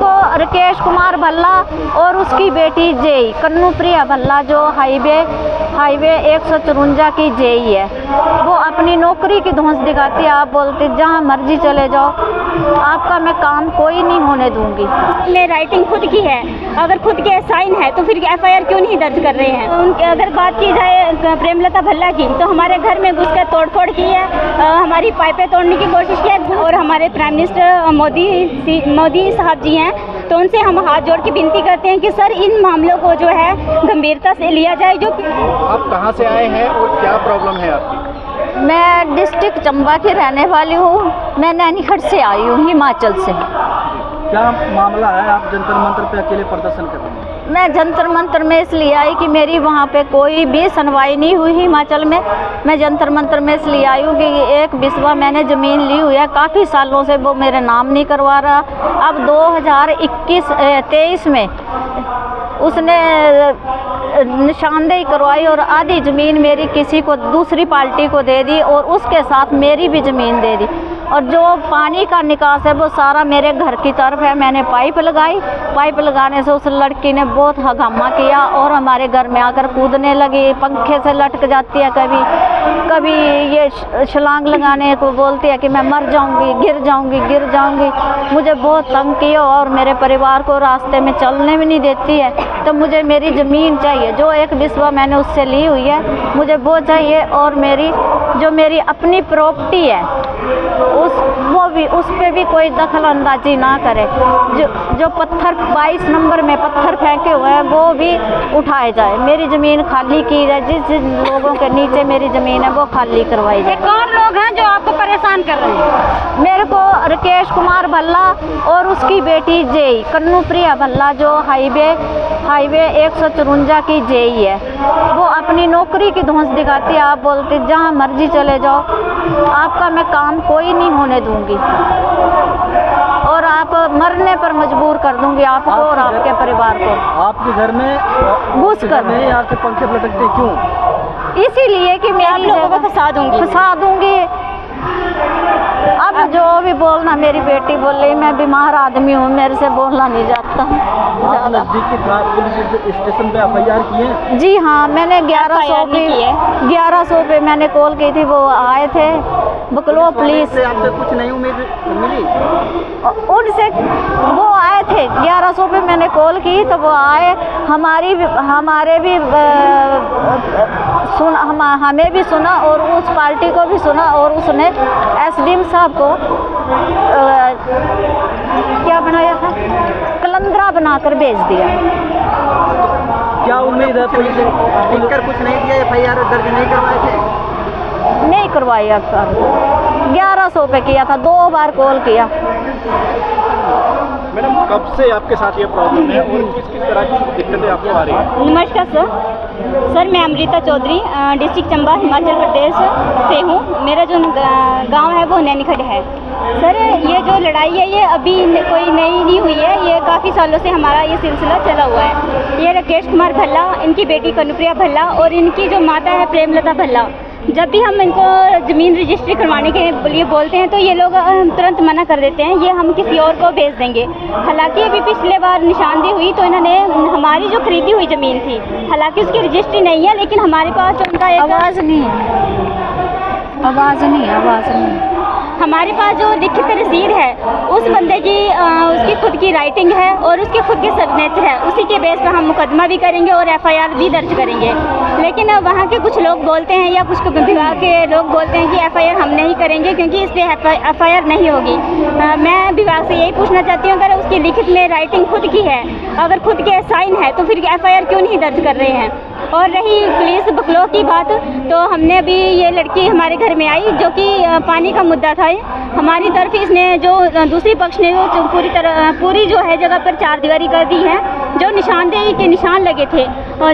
को राकेश कुमार भल्ला और उसकी बेटी जेई कन्नुप्रिया भल्ला जो हाईवे 154 की जेई है, वो अपनी नौकरी की धौंस दिखाती है। आप बोलते जहाँ मर्जी चले जाओ, आपका मैं काम कोई नहीं होने दूंगी। मैं राइटिंग खुद की है, अगर खुद के साइन है तो फिर एफआईआर क्यों नहीं दर्ज कर रहे हैं? उनके अगर बात की जाए प्रेमलता भल्ला की, तो हमारे घर में घुसकर तोड़फोड़ की है, हमारी पाइपें तोड़ने की कोशिश की है। और हमारे प्राइम मिनिस्टर मोदी साहब जी हैं, तो उनसे हम हाथ जोड़ के विनती करते हैं कि सर इन मामलों को जो है गंभीरता से लिया जाए। जो आप कहाँ से आए हैं और क्या प्रॉब्लम है आपकी? मैं डिस्ट्रिक्ट चंबा की रहने वाली हूँ। मैं नैनीखट से आई हूँ, हिमाचल से। क्या मामला है? आप जंतर मंतर पे अकेले प्रदर्शन कर रहे हैं? मैं जंतर मंतर में इसलिए आई कि मेरी वहाँ पे कोई भी सुनवाई नहीं हुई हिमाचल में। मैं जंतर मंतर में इसलिए आई हूँ कि एक बिस्वा मैंने ज़मीन ली हुई है, काफ़ी सालों से वो मेरे नाम नहीं करवा रहा। अब 2023 में उसने निशानदेही करवाई और आधी ज़मीन मेरी किसी को दूसरी पार्टी को दे दी और उसके साथ मेरी भी ज़मीन दे दी। और जो पानी का निकास है वो सारा मेरे घर की तरफ है। मैंने पाइप लगाई, पाइप लगाने से उस लड़की ने बहुत हंगामा किया और हमारे घर में आकर कूदने लगी, पंखे से लटक जाती है, कभी ये छलांग लगाने को बोलती है कि मैं मर जाऊंगी, गिर जाऊंगी। मुझे बहुत तंग किया और मेरे परिवार को रास्ते में चलने भी नहीं देती है। तो मुझे मेरी ज़मीन चाहिए, जो एक बिस्वा मैंने उससे ली हुई है, मुझे वो चाहिए। और जो मेरी अपनी प्रॉपर्टी है उस पे भी कोई दखल अंदाजी ना करे। जो पत्थर 22 नंबर में पत्थर फेंके हुए हैं वो भी उठाए जाए। मेरी ज़मीन खाली की जाए, जिस लोगों के नीचे मेरी ज़मीन है वो खाली करवाई जाए। कौन लोग हैं जो आपको परेशान कर रहे हैं? मेरे को राकेश कुमार भल्ला और उसकी बेटी जेई कन्नुप्रिया भल्ला जो हाईवे 154 की जेई है, वो अपनी नौकरी की धौंस दिखाती है। आप बोलते जहाँ मर्जी चले जाओ, आपका मैं काम कोई नहीं होने दूंगी और आप मरने पर मजबूर कर दूंगी आपको और आपके परिवार को। आपके घर में घुस कर आपके पंखे लटकते क्यों? इसीलिए कि मैं लोगों को फंसा दूंगी। अब जो भी बोलना, मेरी बेटी बोल रही मैं बीमार आदमी हूँ, मेरे से बोलना नहीं जाता। नजदीक के पुलिस स्टेशन पे एफआईआर की है? जी हाँ, मैंने 1100 पे मैंने कॉल की थी, वो आए थे बकलो पुलिस से। आपसे कुछ नहीं उम्मीद मिली उनसे? वो आए थे 1100 पे मैंने कॉल की तो वो आए, हमें भी सुना और उस पार्टी को भी सुना और उसने एसडीएम साहब को क्या बनाया था, कलंदरा बनाकर भेज दिया। क्या उम्मीद है? पुलिस कुछ नहीं दिया, एफआईआर दर्ज नहीं करवाए थे? नहीं करवाया सर, 1100 पे किया था, 2 बार कॉल किया। मैडम, कब से आपके साथ ये प्रॉब्लम है और किस तरह की दिक्कतें आपको आ रही हैं? नमस्कार सर, मैं अमृता चौधरी डिस्ट्रिक्ट चंबा हिमाचल प्रदेश से हूँ। मेरा जो गांव है वो नैनीखट है। सर, ये जो लड़ाई है ये अभी कोई नई नहीं हुई है, ये काफ़ी सालों से हमारा ये सिलसिला चला हुआ है। ये राकेश कुमार भल्ला, इनकी बेटी कन्नुप्रिया भल्ला और इनकी जो माता है प्रेमलता भल्ला, जब भी हम इनको ज़मीन रजिस्ट्री करवाने के लिए बोलते हैं तो ये लोग तुरंत मना कर देते हैं, ये हम किसी और को भेज देंगे। हालांकि अभी पिछले बार निशानदेही हुई तो इन्होंने हमारी जो खरीदी हुई ज़मीन थी, हालांकि उसकी रजिस्ट्री नहीं है, लेकिन हमारे पास जो उनका आवाज़ नहीं हमारे पास जो लिखित रसीद है उस बंदे की उसकी खुद की राइटिंग है और उसके खुद के सिग्नेचर है, उसी के बेस पर हम मुकदमा भी करेंगे और एफआईआर भी दर्ज करेंगे। लेकिन वहाँ के कुछ लोग बोलते हैं या कुछ विभाग के लोग बोलते हैं कि एफआईआर हम नहीं करेंगे क्योंकि इस पर एफआईआर नहीं होगी। मैं विभाग से यही पूछना चाहती हूँ, अगर उसकी लिखित में राइटिंग खुद की है, अगर खुद के साइन है तो फिर एफआईआर क्यों नहीं दर्ज कर रहे हैं? और रही पुलिस बकलो की बात, तो हमने अभी ये लड़की हमारे घर में आई जो कि पानी का मुद्दा था। हमारी तरफ इसने जो दूसरी पक्ष ने वो पूरी जो है जगह पर 4 दीवारी कर दी है जो निशानदेही के निशान लगे थे,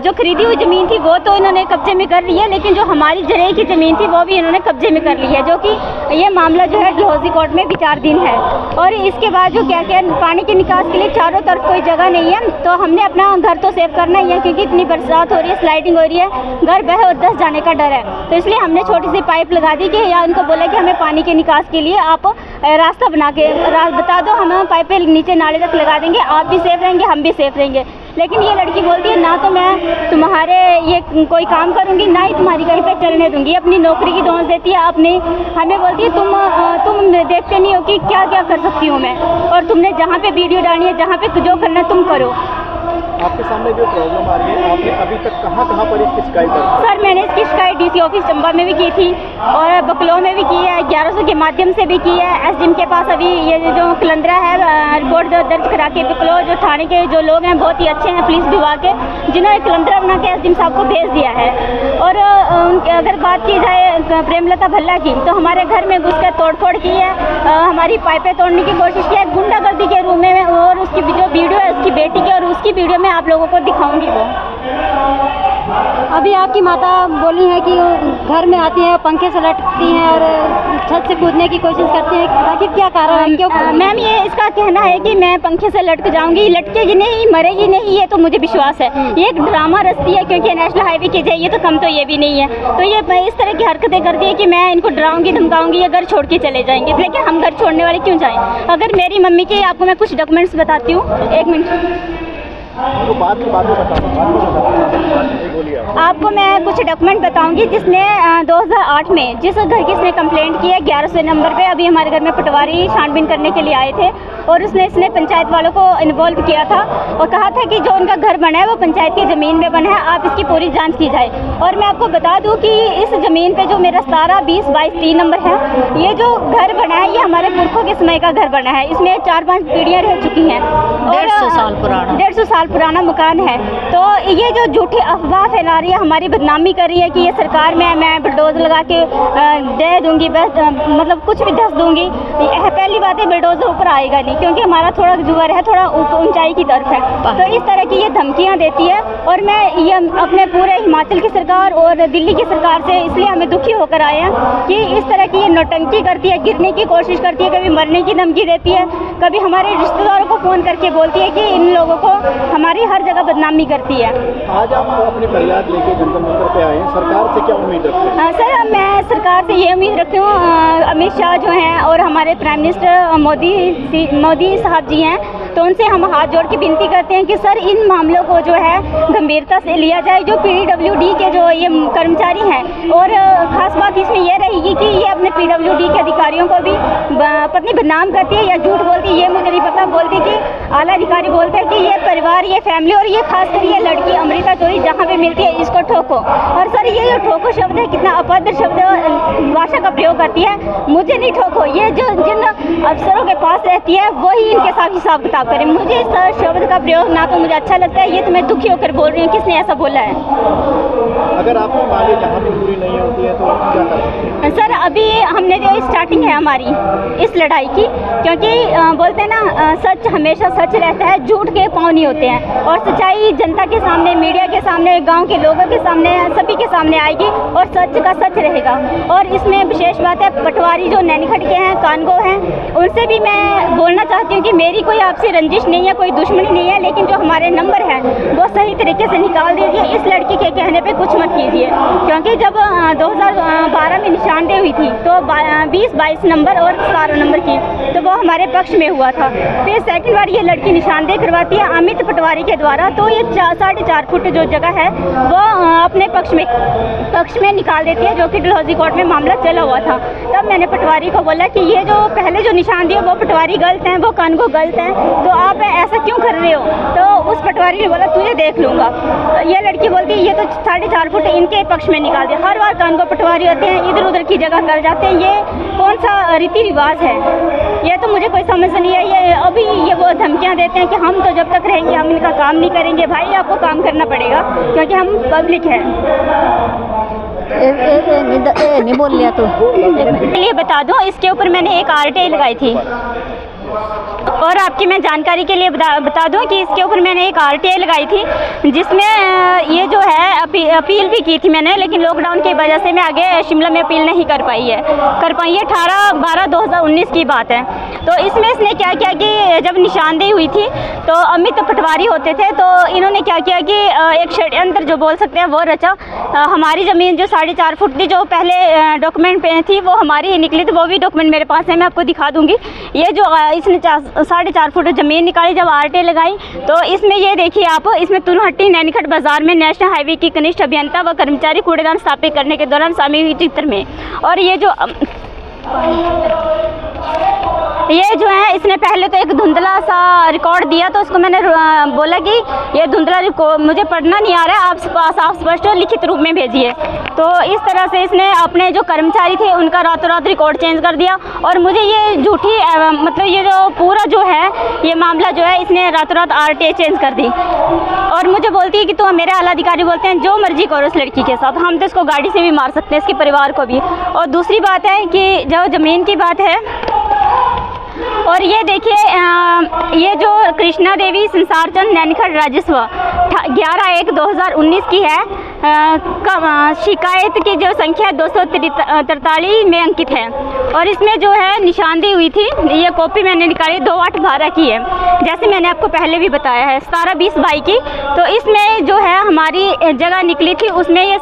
जो खरीदी हुई ज़मीन थी वो तो इन्होंने कब्जे में कर ली है, लेकिन जो हमारी जरे की ज़मीन थी वो भी इन्होंने कब्जे में कर ली है, जो कि ये मामला जो है डलहौजी कोर्ट में विचाराधीन है। और इसके बाद जो क्या क्या पानी के निकास के लिए चारों तरफ कोई जगह नहीं है, तो हमने अपना घर तो सेव करना ही है, क्योंकि इतनी बरसात हो रही है, स्लाइडिंग हो रही है, घर बह और धंस जाने का डर है। तो इसलिए हमने छोटी सी पाइप लगा दी कि या उनको बोला कि हमें पानी के निकास के लिए आप रास्ता बना के बता दो, हम पाइपें नीचे नाले तक लगा देंगे, आप भी सेफ रहेंगे, हम भी सेफ रहेंगे। लेकिन ये लड़की बोलती है ना तो मैं तुम्हारे ये कोई काम करूँगी, ना ही तुम्हारी कहीं पे चलने दूंगी, अपनी नौकरी की धौंस देती है। अपनी हमें बोलती है तुम देखते नहीं हो कि क्या क्या कर सकती हूँ मैं, और तुमने जहाँ पे वीडियो डालनी है, जहाँ पे जो करना है तुम करो। आपके सामने जो प्रॉब्लम आ रही है, आपने अभी तक कहाँ पर इसकी शिकायत की? सर मैंने इसकी शिकायत डीसी ऑफिस चंबा में भी की थी और बकलो में भी की है, 1100 के माध्यम से भी की है। एसडीएम के पास अभी ये जो कलंदरा है रिपोर्ट दर्ज करा के बकलो जो थाने के जो लोग हैं बहुत ही अच्छे हैं पुलिस विभाग के, जिन्होंने कलंदरा बना के एसडीएम साहब को भेज दिया है। और अगर बात की जाए प्रेमलता भल्ला की, तो हमारे घर में घुस कर तोड़फोड़ की है, हमारी पाइपें तोड़ने की कोशिश की है गुंडागर्दी के रूप में, और उसकी जो वीडियो है उसकी बेटी की, और उसकी वीडियो में आप लोगों को दिखाऊंगी वो। अभी आपकी माता बोली है कि वो घर में आती है, पंखे से लटकती हैं और छत से कूदने की कोशिश करती हैं, आखिर क्या कारण है, क्यों? मैम ये इसका कहना है कि मैं पंखे से लटक जाऊंगी, लटकेगी नहीं, मरेगी नहीं, ये तो मुझे विश्वास है। ये एक ड्रामा रचती है, क्योंकि नेशनल हाईवे की जाए, ये तो कम तो ये भी नहीं है। तो ये इस तरह की हरकतें करती है कि मैं इनको डराऊंगी धमकाऊंगी, ये घर छोड़ के चले जाएंगे। लेकिन हम घर छोड़ने वाले क्यों जाएं? अगर मेरी मम्मी के आपको मैं कुछ डॉक्यूमेंट्स बताती हूँ, 1 मिनट आपको मैं कुछ डॉक्यूमेंट बताऊंगी, जिसने 2008 में जिस घर की इसने कंप्लेंट की है 1100 नंबर पे, अभी हमारे घर में पटवारी छानबीन करने के लिए आए थे, और इसने पंचायत वालों को इन्वॉल्व किया था और कहा था कि जो उनका घर बना है वो पंचायत की ज़मीन में बना है, आप इसकी पूरी जांच की जाए। और मैं आपको बता दूं कि इस ज़मीन पे जो मेरा 17, 20, 22, 3 नंबर है, ये जो घर बना है ये हमारे पुरखों के समय का घर बना है। इसमें 4-5 पीढ़ियाँ रह चुकी हैं, 150 साल पुराना, 150 साल पुराना मकान है। तो ये जो झूठी अफवाह फैला रही है, हमारी बदनामी कर रही है कि ये सरकार में मैं बुलडोज लगा के दे दूंगी, बस मतलब कुछ भी धस दूंगी। पहली बात है बुलडोजर ऊपर आएगा नहीं, क्योंकि हमारा थोड़ा जुअर है, थोड़ा ऊंचाई की तरफ है। तो इस तरह की ये धमकियां देती है, और मैं ये अपने पूरे हिमाचल की सरकार और दिल्ली की सरकार से इसलिए हमें दुखी होकर आए हैं कि इस तरह की ये नौटंकी करती है, गिरने की कोशिश करती है, कभी मरने की धमकी देती है, कभी हमारे रिश्तेदारों को फ़ोन करके बोलती है कि इन लोगों को हमारी हर जगह बदनामी करती है। आज आप अपनी फरियाद लेके जंतर मंतर पे आए हैं, सरकार से क्या उम्मीद रखते हैं? सर मैं सरकार से ये उम्मीद रखती हूँ, अमित शाह जो हैं और हमारे प्राइम मिनिस्टर मोदी साहब जी हैं, तो उनसे हम हाथ जोड़ के विनती करते हैं कि सर इन मामलों को जो है गंभीरता से लिया जाए। जो PWD के जो ये कर्मचारी हैं, और ख़ास बात इसमें यह रहेगी कि ये अपने PWD के अधिकारियों को भी पत्नी बदनाम करती है या झूठ बोलती है, ये मुझे नहीं पता। बोलती कि आला अधिकारी बोलते हैं कि ये परिवार, ये फैमिली, और ये खासकर ये लड़की अमृता चौधरी जहाँ पे मिलती है इसको ठोको। और सर ये जो ठोको शब्द है, कितना अभद्र शब्द भाषा का प्रयोग करती है। मुझे नहीं ठोको, ये जो जिन अफसरों के पास रहती है वही इनके साथ हिसाब किताब करें। मुझे इस शब्द का प्रयोग ना तो मुझे अच्छा लगता है, ये तो मैं दुखी होकर बोल रही हूँ, किसने ऐसा बोला है। अगर आपकी मांगे जहाँ भी पूरी नहीं होती है तो आप क्या कर सकते हैं? सर अभी हमने जो स्टार्टिंग है हमारी इस लड़ाई की, क्योंकि बोलते हैं ना सच हमेशा सच रहता है, झूठ के पाँव नहीं होते हैं, और सच्चाई जनता के सामने, मीडिया के सामने, गांव के लोगों के सामने, सभी के सामने आएगी, और सच का सच रहेगा। और इसमें विशेष बात है, पटवारी जो नैनीखट के हैं, कानगो हैं, उनसे भी मैं बोलना चाहती हूँ कि मेरी कोई आपसे रंजिश नहीं है, कोई दुश्मनी नहीं है, लेकिन जो हमारे नंबर हैं वो सही तरीके से निकाल दीजिए। इस लड़की के कहने पे कुछ मत कीजिए, क्योंकि जब 2012 में निशानदेही हुई थी तो 20, 22 नंबर और 17 नंबर की, तो वो हमारे पक्ष में हुआ था। फिर सेकंड बार ये लड़की निशानदेही करवाती है अमित पटवारी के द्वारा, तो ये 4.5 फुट जो जगह है वो अपने पक्ष में निकाल देती है, जो कि डलहौजी कोर्ट में मामला चला हुआ था। तब मैंने पटवारी को बोला कि ये जो पहले जो निशानदेही वो पटवारी गलत हैं, वो कानगो गलत हैं, तो आप ऐसा क्यों कर रहे हो? तो उस पटवारी ने बोला तुझे देख लूँगा। ये लड़की बोलती है ये तो 4.5 फुट इनके पक्ष में निकाल दिया। हर बार कानगो पटवारी होते हैं, इधर उधर की जगह कर जाते हैं, ये कौन सा रीति रिवाज है? ये तो मुझे कोई समझ नहीं है। ये अभी ये वो धमकियाँ देते हैं कि हम तो जब तक रहेंगे हम इनका काम नहीं करेंगे। भाई आपको काम करना पड़ेगा, क्योंकि हम पब्लिक है। नहीं बोल लिया तो ये बता दूं, इसके ऊपर मैंने एक RTI लगाई थी। और आपकी मैं जानकारी के लिए बता दूं कि इसके ऊपर मैंने एक RTI लगाई थी, जिसमें ये जो है अपील भी की थी मैंने, लेकिन लॉकडाउन की वजह से मैं आगे शिमला में अपील नहीं कर पाई है। 18/12/2019 की बात है। तो इसमें इसने क्या किया कि जब निशानदेही हुई थी तो अमित पटवारी होते थे, तो इन्होंने क्या किया कि एक षड्यंत्र जो बोल सकते हैं वो रचा। हमारी ज़मीन जो 4.5 फुट थी, जो पहले डॉक्यूमेंट पे थी, वो हमारी ही निकली थी। वो भी डॉक्यूमेंट मेरे पास है, मैं आपको दिखा दूंगी। ये जो इसने 4.5 फुट ज़मीन निकाली, जब RTI लगाई तो इसमें ये देखिए आप, इसमें तुलहट्टी नैनीखट बाजार में नेशनल हाईवे की कनिष्ठ अभियंता व कर्मचारी कूड़ेदान स्थापित करने के दौरान शामिल हुई चित्र में। और ये जो है इसने पहले तो एक धुंधला सा रिकॉर्ड दिया, तो उसको मैंने बोला कि ये धुंधला रिकॉर्ड मुझे पढ़ना नहीं आ रहा है, आप स्पष्ट और लिखित रूप में भेजिए। तो इस तरह से इसने अपने जो कर्मचारी थे उनका रातों रात रिकॉर्ड चेंज कर दिया, और मुझे ये झूठी मतलब ये जो पूरा जो है ये मामला जो है इसने रातों रात RTI चेंज कर दी। और मुझे बोलती है कि तो मेरे आला अधिकारी बोलते हैं जो मर्जी करो इस लड़की के साथ, हम तो इसको गाड़ी से भी मार सकते हैं, इसके परिवार को भी। और दूसरी बात है कि जो ज़मीन की बात है, और ये देखिए ये जो कृष्णा देवी संसार चंद नैनीखट राजस्व 11/1/2019 की है। शिकायत की जो संख्या 243 में अंकित है, और इसमें जो है निशानदेही हुई थी, ये कॉपी मैंने निकाली 2/8/12 की है, जैसे मैंने आपको पहले भी बताया है 17/20/22 की। तो इसमें जो है हमारी जगह निकली थी, उसमें ये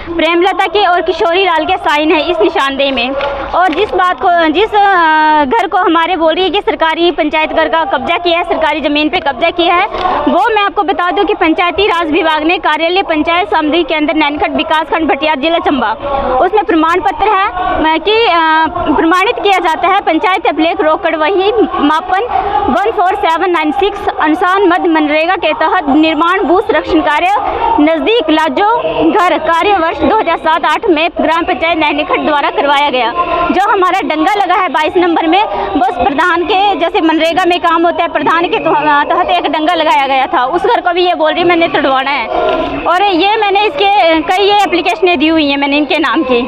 प्रेमलता के और किशोरी लाल के साइन है इस निशानदेही में। और जिस घर को हमारे बोल रही है कि सरकारी पंचायत घर का कब्जा किया है, सरकारी ज़मीन पे कब्जा किया है, वो मैं आपको बता दूं कि पंचायती राज विभाग ने कार्यालय पंचायत समिति के अंदर नैनीखट विकास खंड भटियात जिला चंबा, उसमें प्रमाण पत्र है कि प्रमाणित किया जाता है पंचायत अभिलेख रोकड़ वही मापन 14796 अनुसार मध्य मनरेगा के तहत निर्माण भू संरक्षण कार्य नज़दीक लाजो घर कार्य वर्ष 2007-8 में ग्राम पंचायत नैनीखट द्वारा करवाया गया। जो हमारा डंगा लगा है 22 नंबर में, बस प्रधान के जैसे मनरेगा में काम होता है, प्रधान के तहत एक डंगा लगाया गया था, उस घर को भी ये बोल रही मैंने तोड़वाना है। और ये मैंने इसके कई ये एप्लीकेशनें दी हुई हैं मैंने इनके नाम की।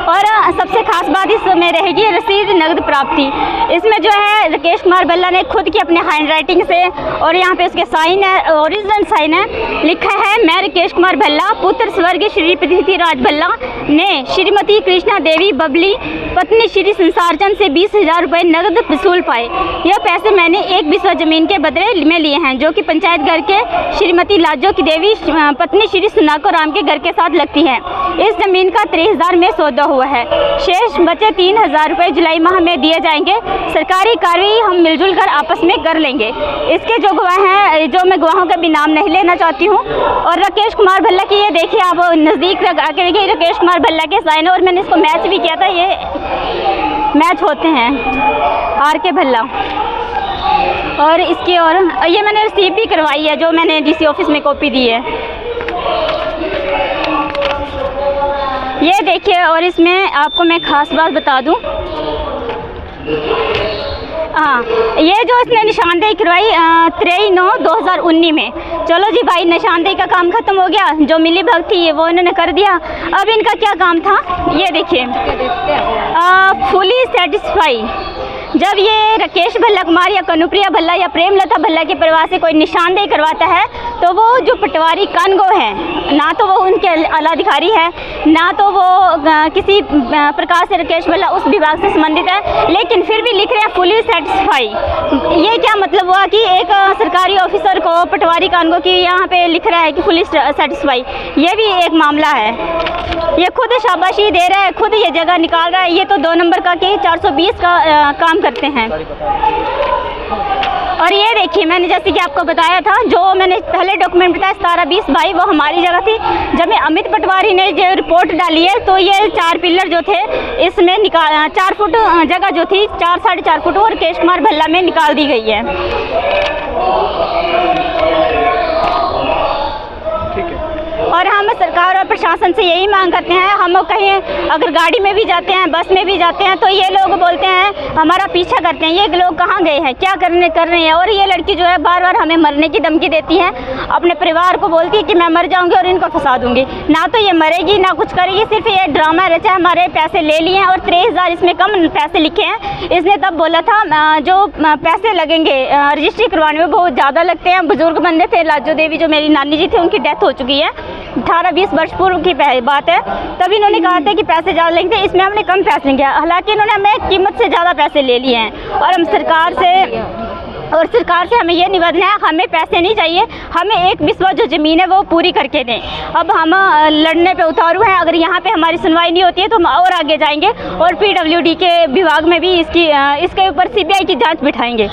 और सबसे खास बात इसमें रहेगी रसीद नगद प्राप्ति। इसमें जो है राकेश कुमार भल्ला ने खुद की अपने हैंड राइटिंग से, और यहाँ पे उसके साइन है, ओरिजिनल साइन है, लिखा है मैं राकेश कुमार भल्ला पुत्र स्वर्गीय श्री पृथ्वीराज भल्ला ने श्रीमती कृष्णा देवी बबली पत्नी श्री संसारचंद से 20,000 रुपये नगद वसूल पाए। यह पैसे मैंने एक बिस्वा जमीन के बदले में लिए हैं, जो कि पंचायत घर के श्रीमती लाजो की देवी पत्नी श्री सुनाको राम के घर के साथ लगती है। इस जमीन का 23,000 में सौदा हुआ है। शेष बचे 3,000 रुपये जुलाई माह में दिए जाएंगे। सरकारी कार्रवाई हम मिलजुल कर आपस में कर लेंगे। इसके जो गवाह हैं, जो मैं गवाहों का भी नाम नहीं लेना चाहती हूँ। और राकेश कुमार भल्ला की ये देखिए आप नज़दीक आके देखिए, राकेश कुमार भल्ला के साइन, और मैंने इसको मैच भी किया था, ये मैच होते हैं RK भल्ला। और इसकी और ये मैंने रिसीव भी करवाई है, जो मैंने DC ऑफिस में कॉपी दी है, ये देखिए। और इसमें आपको मैं ख़ास बात बता दूं, हाँ, ये जो इसने निशानदेही करवाई 23/9/2019 में। चलो जी भाई, निशानदेही का काम ख़त्म हो गया, जो मिली भगत थी वो इन्होंने कर दिया। अब इनका क्या काम था ये देखिए, फुली सेटिस्फाई। जब ये राकेश भल्ला कुमार या कनुप्रिया भल्ला या प्रेमलता भल्ला के परिवार से कोई निशानदेही करवाता है, तो वो जो पटवारी कानगो है, ना तो वो उनके आलाधिकारी है, ना तो वो किसी प्रकार से राकेश भल्ला उस विभाग से संबंधित है, लेकिन फिर भी लिख रहे हैं फुली सेटिस्फाई। ये क्या मतलब हुआ कि एक सरकारी ऑफिसर को पटवारी कानगो की यहाँ पे लिख रहा है कि फुली सेटिस्फाई। ये भी एक मामला है। ये खुद शाबाशी दे रहा है, खुद ये जगह निकाल रहा है। ये तो 2 नंबर का कि 420 का काम करते हैं। और ये देखिए, मैंने जैसे कि आपको बताया था, जो मैंने पहले डॉक्यूमेंट बताया 17/20/22 वो हमारी जगह थी। जब मैं अमित पटवारी ने जो रिपोर्ट डाली है, तो ये 4 पिलर जो थे इसमें 4 फुट जगह जो थी 4-4.5 फुट और राकेश कुमार भल्ला में निकाल दी गई है। और हम सरकार और प्रशासन से यही मांग करते हैं, हम कहीं अगर गाड़ी में भी जाते हैं, बस में भी जाते हैं, तो ये लोग बोलते हैं हमारा पीछा करते हैं, ये लोग कहाँ गए हैं, क्या कर रहे हैं। और ये लड़की जो है बार बार हमें मरने की धमकी देती है, अपने परिवार को बोलती है कि मैं मर जाऊंगी और इनको फंसा दूंगी। ना तो ये मरेगी ना कुछ करेगी, सिर्फ ये ड्रामा रचा, हमारे पैसे ले लिए हैं और 23,000 इसमें कम पैसे लिखे हैं। इसने तब बोला था जो पैसे लगेंगे रजिस्ट्री करवाने में बहुत ज़्यादा लगते हैं। बुजुर्ग बंदे थे, लाजो देवी जो मेरी नानी जी थी उनकी डेथ हो चुकी है, 18-20 वर्ष पूर्व की बात है। तब इन्होंने कहा था कि पैसे ज़्यादा लेंगे, इसमें हमने कम पैसे लेंगे, हालांकि इन्होंने हमें कीमत से ज़्यादा पैसे ले लिए हैं। और हम सरकार से हमें ये निवेदन है, हमें पैसे नहीं चाहिए, हमें एक बिस्वा जो ज़मीन है वो पूरी करके दें। अब हम लड़ने पे उतारू हैं, अगर यहाँ पे हमारी सुनवाई नहीं होती है तो हम और आगे जाएंगे और PWD के विभाग में भी इसके ऊपर CBI की जांच बिठाएंगे।